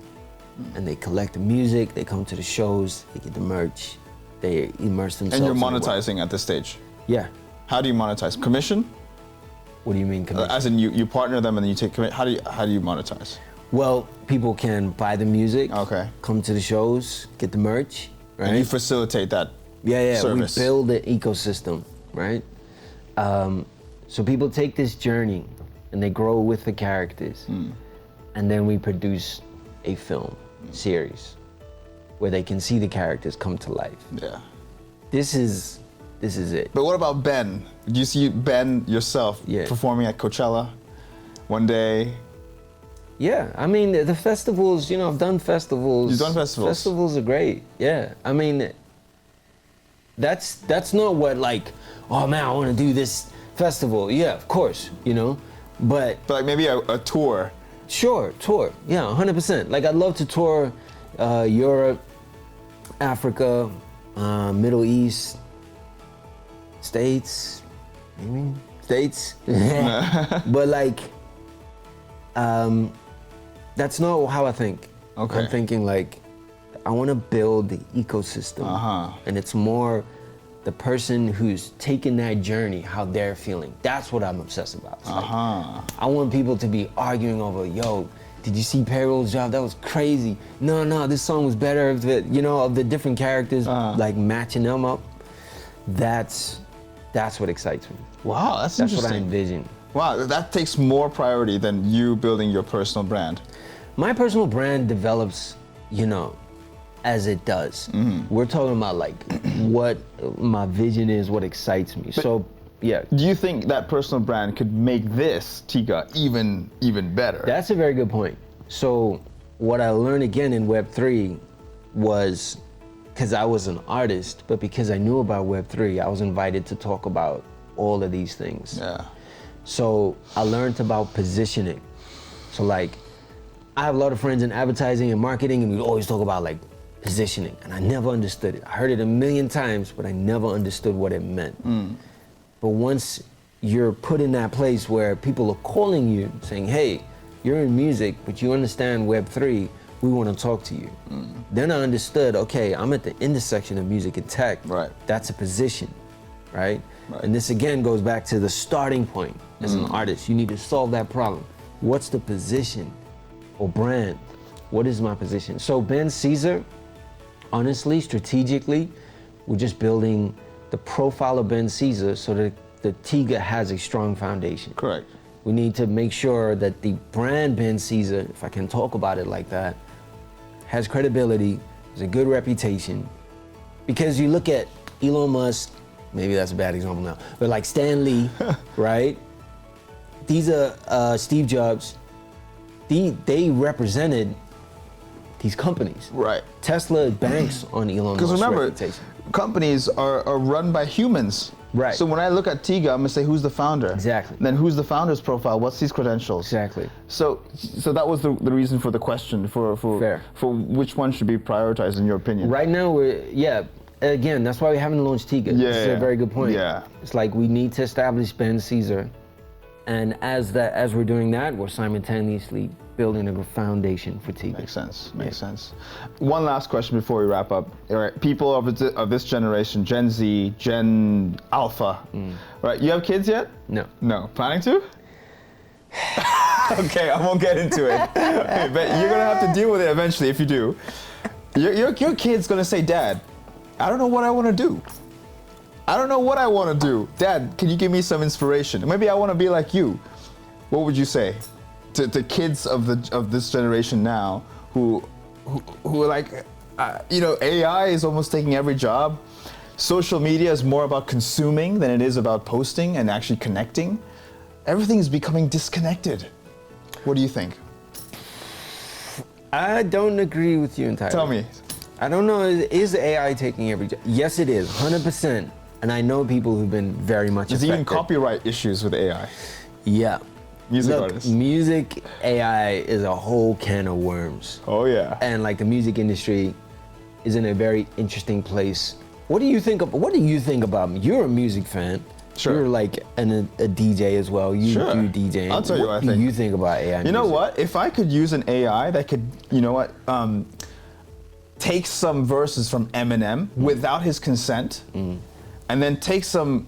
and they collect the music, they come to the shows, they get the merch, they immerse themselves. And you're in the world. monetizing at this stage. Yeah. How do you monetize? Commission? What do you mean commission? As in you partner them and then you take commission. How do you monetize? Well, people can buy the music, Okay. come to the shows, get the merch, right? And you facilitate that Yeah, service. we build an ecosystem, right? So people take this journey and they grow with the characters, and then we produce a film series where they can see the characters come to life. Yeah. This is it. But what about Ben? Do you see Ben yourself performing at Coachella one day? Yeah, I mean the festivals. You know, I've done festivals. You've done festivals. Festivals are great. Yeah, I mean, that's not what like. Oh man, I want to do this festival. Yeah, of course. You know, but like maybe a tour. Sure, tour. Yeah, 100%. Like I'd love to tour Europe, Africa, Middle East, States, maybe States. But like, that's not how I think. Okay. I'm thinking like, I want to build the ecosystem, and it's more the person who's taken that journey, how they're feeling. That's what I'm obsessed about. It's like, I want people to be arguing over, yo, did you see Payroll's job? That was crazy. No, this song was better of the, you know, of the different characters, like matching them up. That's what excites me. Wow, that's what interesting. I envision. Wow, that takes more priority than you building your personal brand. My personal brand develops, you know, as it does. We're talking about like what my vision is, what excites me. So yeah. Do you think that personal brand could make this TIGXA even better? That's a very good point. So what I learned again in Web3 was, because I was an artist, but because I knew about Web3, I was invited to talk about all of these things. Yeah. So I learned about positioning. So like, I have a lot of friends in advertising and marketing, and we always talk about like positioning, and I never understood it. I heard it a million times, but I never understood what it meant. But once you're put in that place where people are calling you saying, hey, you're in music, but you understand Web3, we want to talk to you. Then I understood, okay, I'm at the intersection of music and tech. Right. That's a position, right? And this again goes back to the starting point. As an artist, you need to solve that problem. What's the position or brand? What is my position? So Ben Caesar, honestly, strategically, we're just building the profile of Ben Caesar so that the TIGXA has a strong foundation. Correct. We need to make sure that the brand Ben Caesar, if I can talk about it like that, has credibility, has a good reputation. Because you look at Elon Musk, maybe that's a bad example now, but like Stan Lee, right? These are Steve Jobs. They represented these companies. Right. Tesla banks on Elon Musk's Because remember, reputation. companies are run by humans. Right. So when I look at TIGXA, I'm gonna say, who's the founder? Exactly. Then who's the founder's profile? What's his credentials? Exactly. So that was the reason for the question for Fair. for which one should be prioritized in your opinion. Right now, again, that's why we haven't launched TIGXA. Yeah, This is a very good point. yeah. It's like we need to establish Ben Caesar, and as we're doing that, we're simultaneously building a foundation for TIGXA. Makes sense. Makes sense. One last question before we wrap up. All right, people of this generation, Gen Z, Gen Alpha, right? You have kids yet? No. No. Planning to? Okay, I won't get into it. But you're gonna have to deal with it eventually if you do. Your kid's gonna say, Dad, I don't know what I want to do. I don't know what I want to do. Dad, can you give me some inspiration? Maybe I want to be like you. What would you say to kids of this generation now who are like, AI is almost taking every job. Social media is more about consuming than it is about posting and actually connecting. Everything is becoming disconnected. What do you think? I don't agree with you entirely. Tell me. I don't know, is AI taking every job? Yes, it is, 100%. And I know people who've been very much There's affected. even copyright issues with AI. Yeah. Music Look, artists. music AI is a whole can of worms. Oh yeah. And like the music industry is in a very interesting place. What do you think about me? You're a music fan. Sure. You're like a DJ as well. You Sure. do DJing. I'll tell you what I do think. you think about AI You know music? what? If I could use an AI that could, you know what, take some verses from Eminem without his consent, and then take some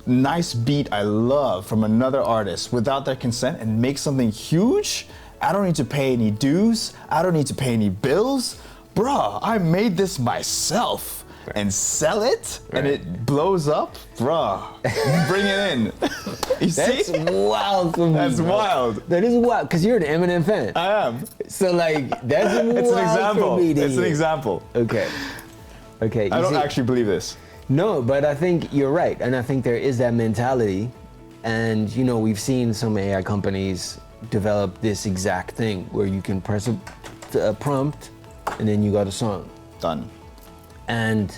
nice beat I love from another artist without their consent and make something huge, I don't need to pay any dues. I don't need to pay any bills. Bruh, I made this myself. And sell it, and it blows up, bruh. Bring it in. You That's see? wild for me. That's bro. wild. That is wild, because you're an Eminem fan. I am. So like, that's wild It's an example. for me to It's an hear. example. Okay. Okay. I you don't see- actually believe this. No, but I think you're right, and I think there is that mentality, and you know we've seen some AI companies develop this exact thing where you can press a prompt, and then you got a song. Done. And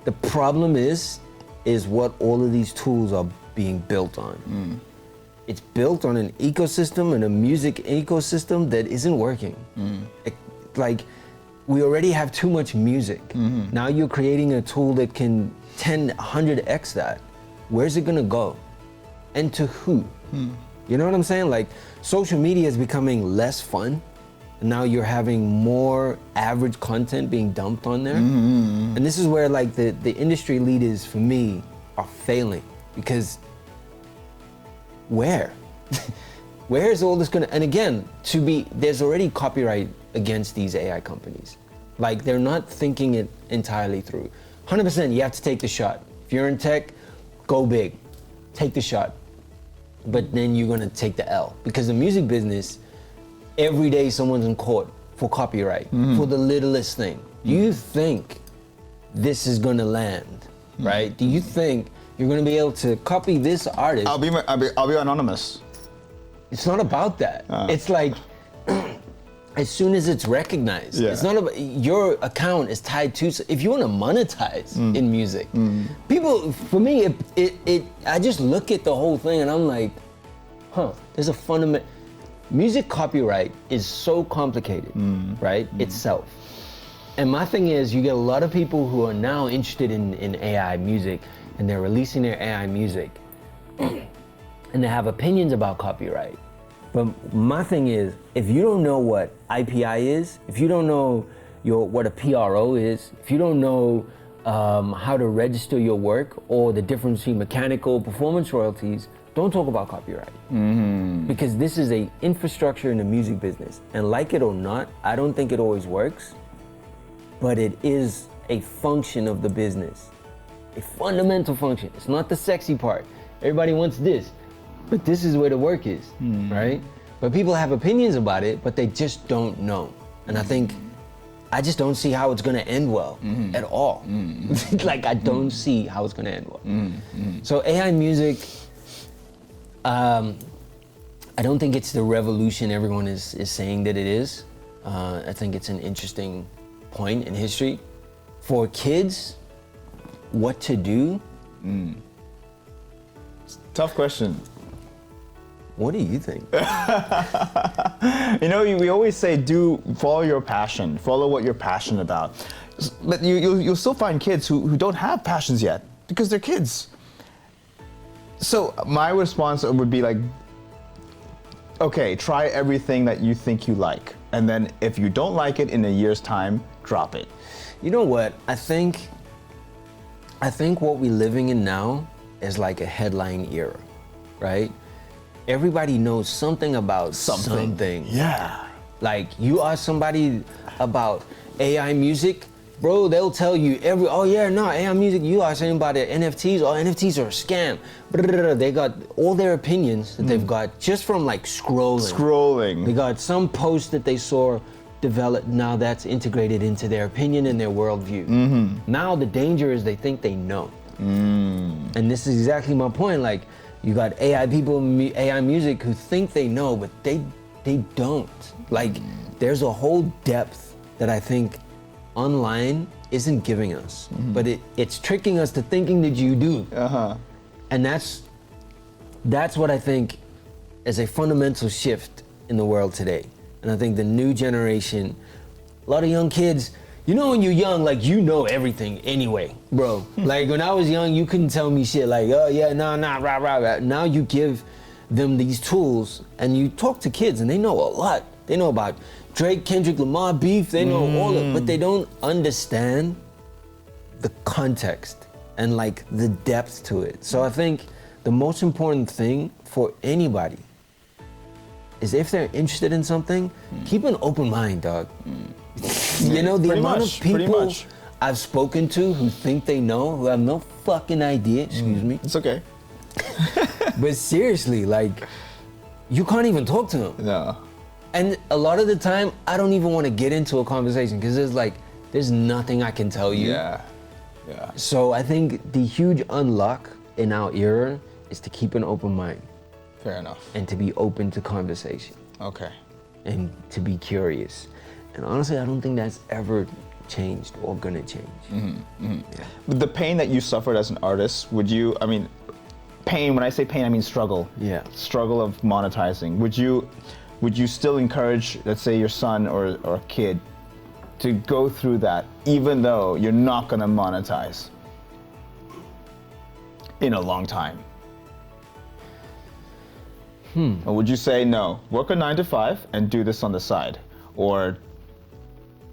the problem is what all of these tools are being built on. It's built on an ecosystem and a music ecosystem that isn't working. Like, we already have too much music. Now you're creating a tool that can 100x that. Where's it gonna go? And to who? You know what I'm saying? Like, social media is becoming less fun. Now you're having more average content being dumped on there. And this is where like the industry leaders for me are failing, because where? Where is all this gonna, and again, there's already copyright against these AI companies. Like, they're not thinking it entirely through. 100% you have to take the shot. If you're in tech, go big, take the shot. But then you're gonna take the L, because the music business, every day someone's in court for copyright, for the littlest thing. Do you think this is gonna land, right? Do you think you're gonna be able to copy this artist? I'll be anonymous. It's not about that. It's like, as soon as it's recognized, Yeah. it's not about, your account is tied to, if you wanna monetize in music, people, for me, I just look at the whole thing and I'm like, there's a fundamental, music copyright is so complicated, right? Itself. And my thing is, you get a lot of people who are now interested in AI music, and they're releasing their AI music, and they have opinions about copyright. But my thing is, if you don't know what IPI is, if you don't know what a PRO is, if you don't know how to register your work or the difference between mechanical performance royalties, don't talk about copyright. Because this is a infrastructure in the music business. And like it or not, I don't think it always works, but it is a function of the business. A fundamental function. It's not the sexy part. Everybody wants this, but this is where the work is, right? But people have opinions about it, but they just don't know. And I just don't see how it's gonna end well at all. Like, I don't see how it's gonna end well. So AI music, I don't think it's the revolution everyone is saying that it is. I think it's an interesting point in history. For kids, what to do? Tough question. What do you think? You know, we always say, follow your passion, follow what you're passionate about. But you'll still find kids who don't have passions yet because they're kids. So my response would be like, okay, try everything that you think you like. And then if you don't like it in a year's time, drop it. You know what? I think what we're living in now is like a headline era, right? Everybody knows something about something. Yeah. Like, you ask somebody about AI music, bro, they'll tell you AI music, you ask anybody NFTs, NFTs are a scam. They got all their opinions that they've got just from like scrolling. They got some post that they saw developed, now that's integrated into their opinion and their worldview. Now the danger is they think they know. And this is exactly my point. Like, you got AI people, AI music who think they know, but they don't. Like, there's a whole depth that I think online isn't giving us, but it's tricking us to thinking that you do. And that's what I think is a fundamental shift in the world today. And I think the new generation, a lot of young kids, you know when you're young, like you know everything anyway, bro. Like when I was young, you couldn't tell me shit like, oh yeah, nah, rah, rah, rah. Now you give them these tools and you talk to kids and they know a lot. They know about Drake, Kendrick Lamar beef, they know all of it, but they don't understand the context and like the depth to it. So I think the most important thing for anybody is if they're interested in something, keep an open mind, dog. You know, the Pretty amount much, of people much. I've spoken to who think they know, who have no fucking idea, excuse me. It's okay. But seriously, like, you can't even talk to them. No. And a lot of the time, I don't even want to get into a conversation because there's nothing I can tell you. Yeah. So I think the huge unlock in our era is to keep an open mind Fair enough. and to be open to conversation Okay. and to be curious. And honestly, I don't think that's ever changed or gonna change. Yeah. But the pain that you suffered as an artist, would you, I mean, pain, when I say pain, I mean struggle. Yeah. Struggle of monetizing. Would you still encourage, let's say, your son or a kid to go through that, even though you're not gonna monetize in a long time? Or would you say, no, work a 9 to 5 and do this on the side? Or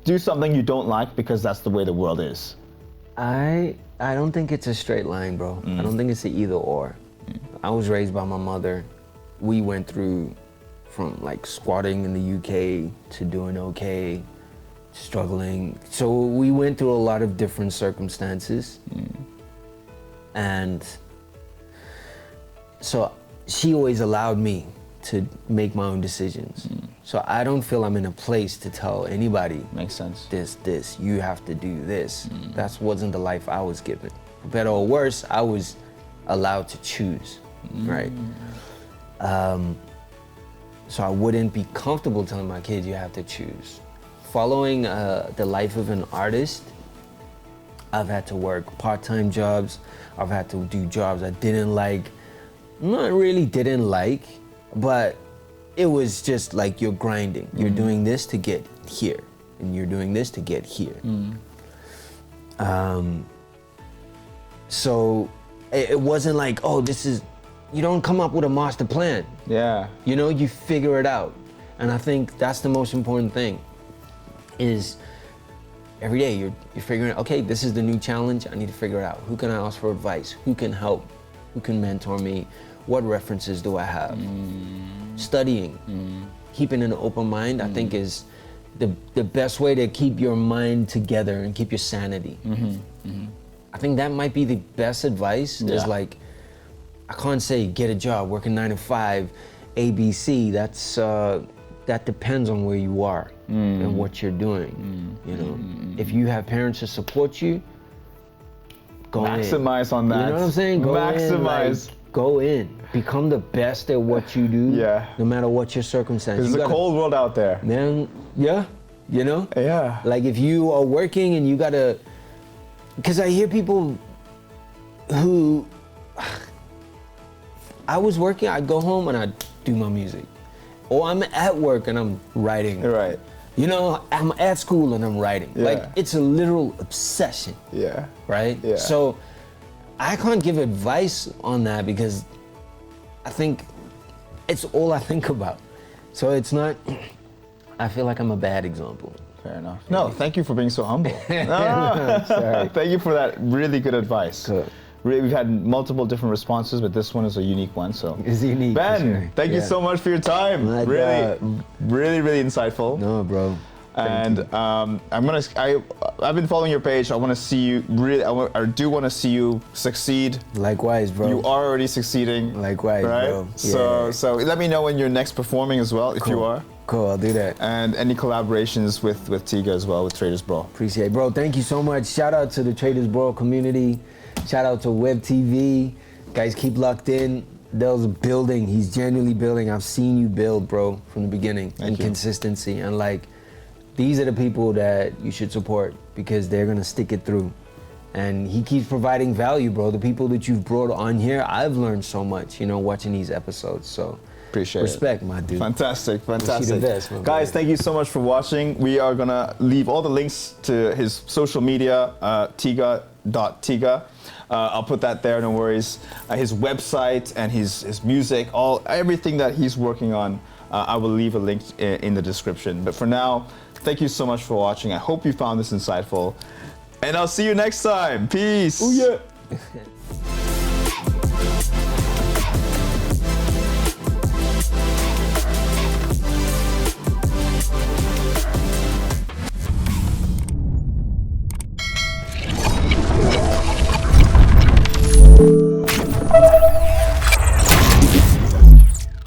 do something you don't like because that's the way the world is? I don't think it's a straight line, bro. I don't think it's an either or. I was raised by my mother. We went through from like squatting in the UK to doing okay, struggling. So we went through a lot of different circumstances. And so she always allowed me to make my own decisions. So I don't feel I'm in a place to tell anybody, Makes sense. this, you have to do this. That wasn't the life I was given. For better or worse, I was allowed to choose, right? So I wouldn't be comfortable telling my kids you have to choose. Following the life of an artist, I've had to work part-time jobs. I've had to do jobs I didn't like. Not really didn't like, but it was just like you're grinding. You're doing this to get here, and you're doing this to get here. So it wasn't like, oh, you don't come up with a master plan. Yeah. You know, you figure it out. And I think that's the most important thing, is every day you're figuring out, okay, this is the new challenge, I need to figure it out. Who can I ask for advice? Who can help? Who can mentor me? What references do I have? Studying, keeping an open mind, I think is the best way to keep your mind together and keep your sanity. I think that might be the best advice, is like, I can't say get a job, working 9 to 5, ABC, that depends on where you are and what you're doing, you know? If you have parents to support you, go Maximize in. on that. You know what I'm saying? Maximize. Go in. Become the best at what you do, no matter what your circumstance. There's a cold world out there. Man, yeah, you know? Yeah. Like if you are working and you gotta, because I hear people who, I was working, I'd go home and I'd do my music. Or I'm at work and I'm writing. Right. You know, I'm at school and I'm writing. Yeah. Like, it's a literal obsession. Yeah. Right? Yeah. So, I can't give advice on that because I think it's all I think about. So it's not, I feel like I'm a bad example. Fair enough. No, thank you for being so humble. Sorry. Thank you for that really good advice. Good. Really, we've had multiple different responses, but this one is a unique one. So It's unique. for Ben, sure. thank you Yeah. so much for your time. My Really, God. really insightful. No, bro. And I've been following your page. I want to see you really. I do want to see you succeed. Likewise, bro. You are already succeeding. Likewise, right? bro. So let me know when you're next performing as well, if you are. Cool, I'll do that. And any collaborations with TIGXA as well, with Traders Brawl. Appreciate it, bro. Thank you so much. Shout out to the Traders Brawl community. Shout out to Web TV. Guys, keep locked in. Dell's building. He's genuinely building. I've seen you build, bro, from the beginning. Thank you. Consistency. And like, these are the people that you should support because they're gonna stick it through. And he keeps providing value, bro. The people that you've brought on here, I've learned so much, you know, watching these episodes. So Appreciate Respect, it. my dude. Fantastic, fantastic. the best, my Guys, brother. thank you so much for watching. We are gonna leave all the links to his social media, TIGXA. I'll put that there, no worries. His website and his music, everything that he's working on, I will leave a link in the description. But for now, thank you so much for watching. I hope you found this insightful. And I'll see you next time. Peace. Oh yeah.